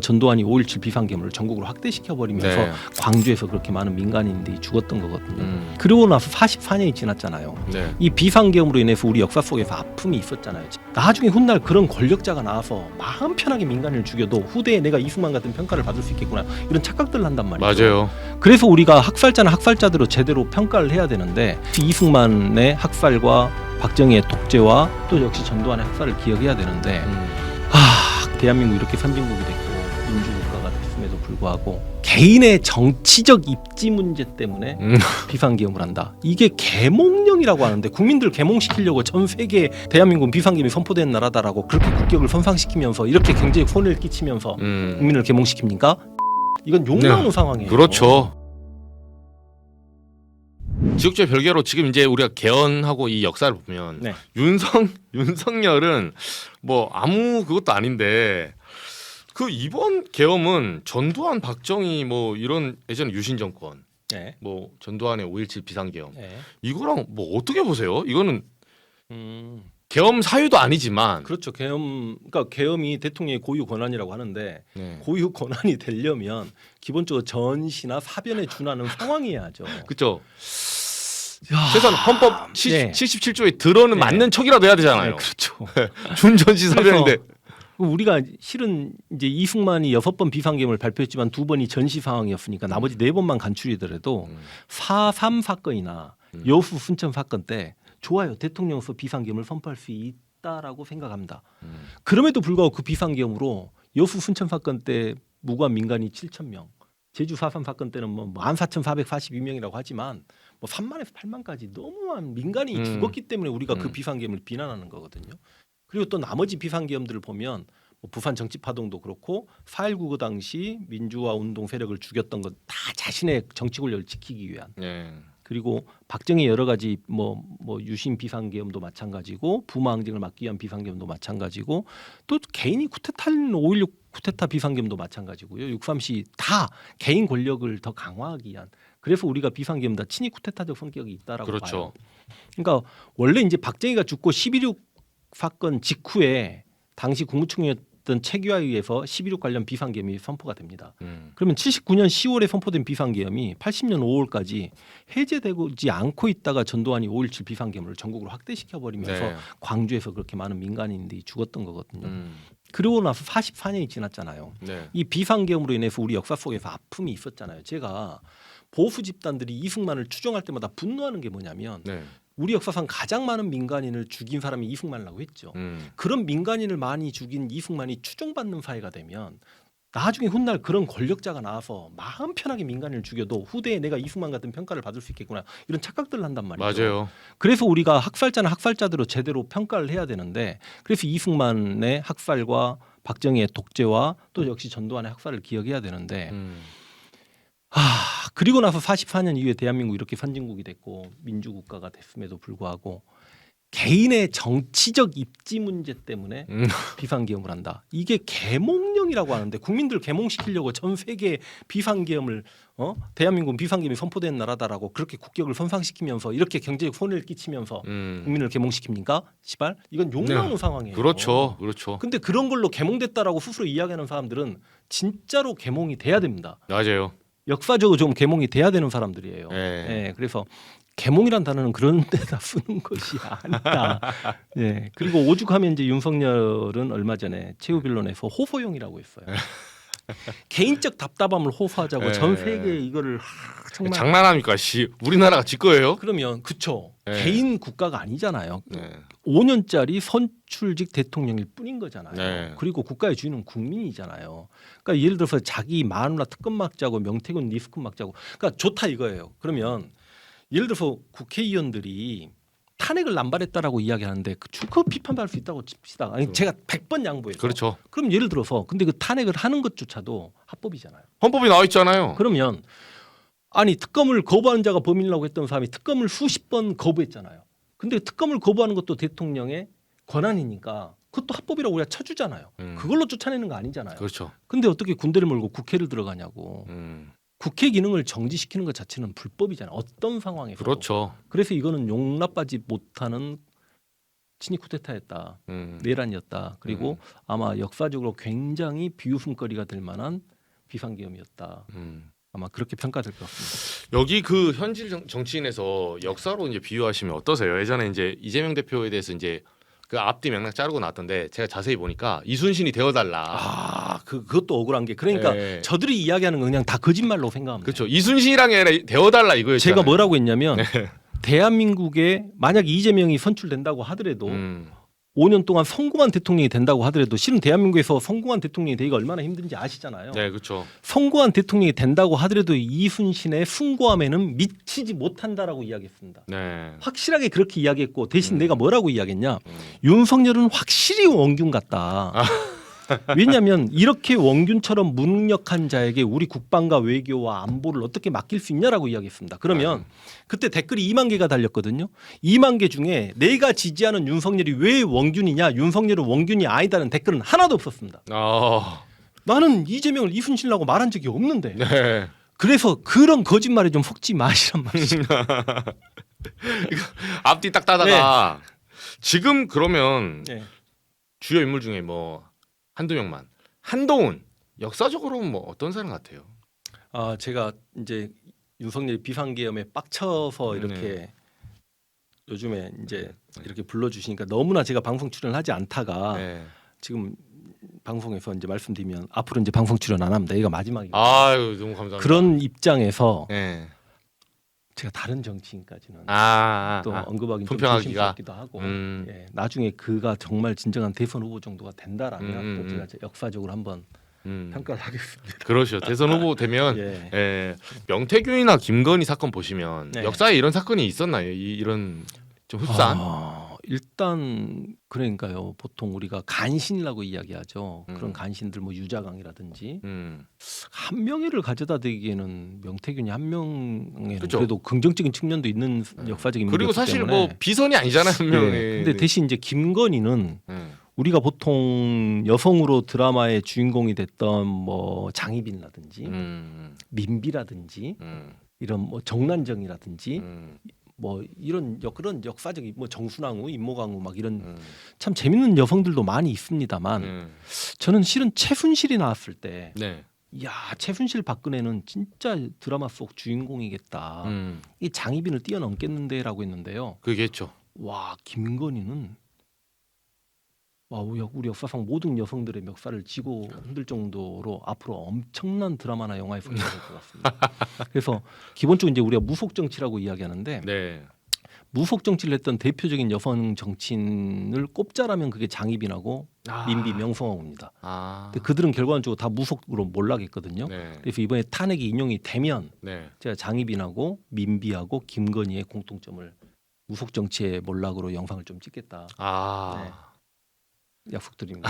전두환이 5.17 비상계엄을 전국으로 확대시켜버리면서 네. 광주에서 그렇게 많은 민간인들이 죽었던 거거든요. 그러고 나서 44년이 지났잖아요. 네. 이 비상계엄으로 인해서 우리 역사 속에서 아픔이 있었잖아요. 나중에 훗날 그런 권력자가 나와서 마음 편하게 민간인을 죽여도 후대에 내가 이승만 같은 평가를 받을 수 있겠구나 이런 착각들을 한단 말이죠. 맞아요. 그래서 우리가 학살자는 학살자대로 제대로 평가를 해야 되는데 이승만의 학살과 박정희의 독재와 또 역시 전두환의 학살을 기억해야 되는데 대한민국 이렇게 선진국이 됐고 민주국가가 됐음에도 불구하고 개인의 정치적 입지 문제 때문에 비상계엄을 한다. 이게 계몽령이라고 하는데 국민들 계몽시키려고 전 세계 대한민국 비상계엄이 선포된 나라다라고 그렇게 국격을 손상시키면서 이렇게 경제에 손해를 끼치면서 국민을 계몽시킵니까? 이건 욕나는 상황이에요. 그렇죠. 지역주의 별개로 지금 이제 우리가 개헌하고 이 역사를 보면 네. 윤석열은 뭐 아무 그것도 아닌데 그 이번 계엄은 전두환, 박정희 뭐 이런 예전 유신 정권, 네. 뭐 전두환의 5.17 비상계엄 네. 이거랑 뭐 어떻게 보세요? 이거는 계엄 사유도 아니지만 그렇죠. 그러니까 계엄이 대통령의 고유 권한이라고 하는데 네. 고유 권한이 되려면 기본적으로 전시나 사변에 준하는 상황이어야죠. 그렇죠. 최소한 헌법 네. 77조에 들어는 네. 맞는 척이라도 해야 되잖아요. 네, 그렇죠. 준전시 사변인데 우리가 실은 이제 이승만이 6번 비상계엄을 발표했지만 2번이 전시 상황이었으니까 나머지 4번만 간추리더라도 4.3 사건이나 여수 순천 사건 때 좋아요. 대통령서 비상계엄을 선포할 수 있다라고 생각합니다. 그럼에도 불구하고 그 비상계엄으로 여수 순천 사건 때 무고한 민간이 7,000명, 제주 4.3 사건 때는 뭐 14,442명이라고 하지만 뭐 3만에서 8만까지 너무한 민간이 죽었기 때문에 우리가 그 비상계엄을 비난하는 거거든요. 그리고 또 나머지 비상계엄들을 보면 뭐 부산 정치파동도 그렇고 4.19 그 당시 민주화 운동 세력을 죽였던 것 다 자신의 정치 권력을 지키기 위한 네. 그리고 박정희 여러 가지 뭐 유신 비상계엄도 마찬가지고 부마 항쟁을 막기 위한 비상계엄도 마찬가지고 또 개인이 쿠데타는 5.16 쿠데타 비상계엄도 마찬가지고요. 6.3시 다 개인 권력을 더 강화하기 위한 그래서 우리가 비상계엄 다 친위 쿠데타적 성격이 있다라고 그렇죠. 봐요. 그러니까 원래 이제 박정희가 죽고 11.6 사건 직후에 당시 국무총리였던 최규하에 의해서 11.6 관련 비상계엄이 선포가 됩니다. 그러면 79년 10월에 선포된 비상계엄이 80년 5월까지 해제되지 않고 있다가 전두환이 5.17 비상계엄을 전국으로 확대시켜버리면서 네. 광주에서 그렇게 많은 민간인들이 죽었던 거거든요. 그러고 나서 44년이 지났잖아요. 네. 이 비상계엄으로 인해서 우리 역사 속에서 아픔이 있었잖아요. 제가 보수 집단들이 이승만을 추종할 때마다 분노하는 게 뭐냐면 네. 우리 역사상 가장 많은 민간인을 죽인 사람이 이승만이라고 했죠. 그런 민간인을 많이 죽인 이승만이 추종받는 사회가 되면 나중에 훗날 그런 권력자가 나와서 마음 편하게 민간인을 죽여도 후대에 내가 이승만 같은 평가를 받을 수 있겠구나 이런 착각들을 한단 말이죠. 맞아요. 그래서 우리가 학살자는 학살자대로 제대로 평가를 해야 되는데 그래서 이승만의 학살과 박정희의 독재와 또 역시 전두환의 학살을 기억해야 되는데 그리고 나서 44년 이후에 대한민국 이렇게 선진국이 됐고 민주국가가 됐음에도 불구하고 개인의 정치적 입지 문제 때문에 비상계엄을 한다. 이게 계몽령이라고 하는데 국민들 계몽시키려고 전 세계 비상계엄을 대한민국 비상계엄이 선포된 나라다라고 그렇게 국격을 손상시키면서 이렇게 경제에 손해를 끼치면서 국민을 계몽시킵니까? 시발 이건 욕나는 상황이에요. 그렇죠. 그렇죠. 근데 그런 걸로 계몽됐다라고 스스로 이야기하는 사람들은 진짜로 계몽이 돼야 됩니다. 맞아요. 역사적으로 좀 계몽이 돼야 되는 사람들이에요. 네. 네, 그래서 계몽이란 단어는 그런 데다 쓰는 것이 아니다. 네, 그리고 오죽하면 이제 윤석열은 얼마 전에 최후 변론에서 호소용이라고 했어요. 개인적 답답함을 호소하자고 네. 전 세계에 이거를 정말 장난합니까? 우리나라가 지 거예요? 그러면 그쵸. 네. 개인 국가가 아니잖아요. 네. 5년짜리 선출직 대통령일 뿐인 거잖아요. 네. 그리고 국가의 주인은 국민이잖아요. 그러니까 예를 들어서 자기 마누라 특검 막자고 명태균 리스크 막자고 그러니까 좋다 이거예요. 그러면 예를 들어서 국회의원들이 탄핵을 남발했다라고 이야기하는데 그거 비판받을 수 있다고 칩시다. 아니 제가 100번 양보해서. 그렇죠. 그럼 예를 들어서 근데 그 탄핵을 하는 것조차도 합법이잖아요. 헌법이 나와 있잖아요. 그러면 아니 특검을 거부하는 자가 범인이라고 했던 사람이 특검을 수십 번 거부했잖아요. 근데 특검을 거부하는 것도 대통령의 권한이니까 그것도 합법이라고 우리가 쳐주잖아요. 그걸로 쫓아내는 거 아니잖아요. 그렇죠. 근데 어떻게 군대를 몰고 국회를 들어가냐고. 국회 기능을 정지시키는 것 자체는 불법이잖아요. 어떤 상황에서. 그렇죠. 그래서 이거는 용납하지 못하는 친위 쿠데타였다. 음. 내란이었다. 그리고 아마 역사적으로 굉장히 비웃음거리가 될 만한 비상계엄이었다. 아마 그렇게 평가될 것 같습니다. 여기 그 현실 정치인에서 역사로 이제 비유하시면 어떠세요? 예전에 이제 이재명 대표에 대해서 이제 그 앞뒤 맥락 자르고 나왔던데 제가 자세히 보니까 이순신이 되어달라. 아, 그것도 억울한 게 그러니까 네. 저들이 이야기하는 건 그냥 다 거짓말로 생각합니다. 그렇죠. 이순신이랑 아니라 되어달라 이거였잖아요. 제가 뭐라고 했냐면 대한민국에 만약 이재명이 선출된다고 하더라도 5년 동안 성공한 대통령이 된다고 하더라도 실은 대한민국에서 성공한 대통령이 되기가 얼마나 힘든지 아시잖아요. 네, 그렇죠. 성공한 대통령이 된다고 하더라도 이순신의 숭고함에는 미치지 못한다라고 이야기했습니다. 네. 확실하게 그렇게 이야기했고 대신 내가 뭐라고 이야기했냐. 윤석열은 확실히 원균 같다. 왜냐하면 이렇게 원균처럼 무능력한 자에게 우리 국방과 외교와 안보를 어떻게 맡길 수 있냐라고 이야기했습니다. 그러면 그때 댓글이 2만 개가 달렸거든요. 2만 개 중에 내가 지지하는 윤석열이 왜 원균이냐, 윤석열은 원균이 아니다는 댓글은 하나도 없었습니다. 나는 이재명을 이순신이라고 말한 적이 없는데. 네. 그래서 그런 거짓말에 좀 속지 마시란 말이죠. 앞뒤 딱 따다가 지금 그러면 네. 주요 인물 중에 뭐 한두 명만 한동훈 역사적으로는 뭐 어떤 사람 같아요? 아, 제가 이제 윤석열이 비상계엄에 빡쳐서 이렇게 요즘에 이제 이렇게 불러주시니까 너무나 제가 방송 출연하지 않다가 네. 지금 방송에서 이제 말씀드리면 앞으로 이제 방송 출연 안 합니다. 이거 마지막이에요. 아유 너무 감사합니다. 그런 입장에서 네. 제가 다른 정치인까지는 또 아. 언급하기 좀 품평하기가? 조심스럽기도 하고 예, 나중에 그가 정말 진정한 대선 후보 정도가 된다라면 또 제가 이제 역사적으로 한번 평가를 하겠습니다. 그러시죠. 대선 후보 되면 예. 예. 명태균이나 김건희 사건 보시면 네. 역사에 이런 사건이 있었나요? 이런 좀 흡사한? 일단 그러니까요. 보통 우리가 간신이라고 이야기하죠. 음. 그런 간신들 뭐 유자강이라든지 음. 한 명의를 가져다 대기에는 명태균이 한 명에는 그쵸. 그래도 긍정적인 측면도 있는 역사적인 그리고 인물이었기 사실 때문에. 뭐 비선이 아니잖아요. 한 명이. 예, 근데 대신 이제 김건희는 음. 우리가 보통 여성으로 드라마의 주인공이 됐던 뭐 장희빈이라든지 민비라든지 이런 뭐 정난정이라든지 뭐 이런 그런 역사적인 뭐 정순왕후, 임모강후 막 이런 참 재밌는 여성들도 많이 있습니다만 저는 실은 최순실이 나왔을 때 네. 야, 최순실 박근혜는 진짜 드라마 속 주인공이겠다. 이 장희빈을 뛰어넘겠는데라고 했는데요. 그게죠. 와, 김건희는 와, 우리 역사상 모든 여성들의 멱살을 쥐고 흔들 정도로 앞으로 엄청난 드라마나 영화에 소개될 것 같습니다. 그래서 기본적으로 이제 우리가 무속 정치라고 이야기하는데 네. 무속 정치를 했던 대표적인 여성 정치인을 꼽자라면 그게 장희빈하고 민비, 명성황후입니다. 근데 그들은 결과적으로 다 무속으로 몰락했거든요. 네. 그래서 이번에 탄핵이 인용이 되면 네. 제가 장희빈하고 민비하고 김건희의 공통점을 무속 정치의 몰락으로 영상을 좀 찍겠다. 아. 네. 약속드립니다.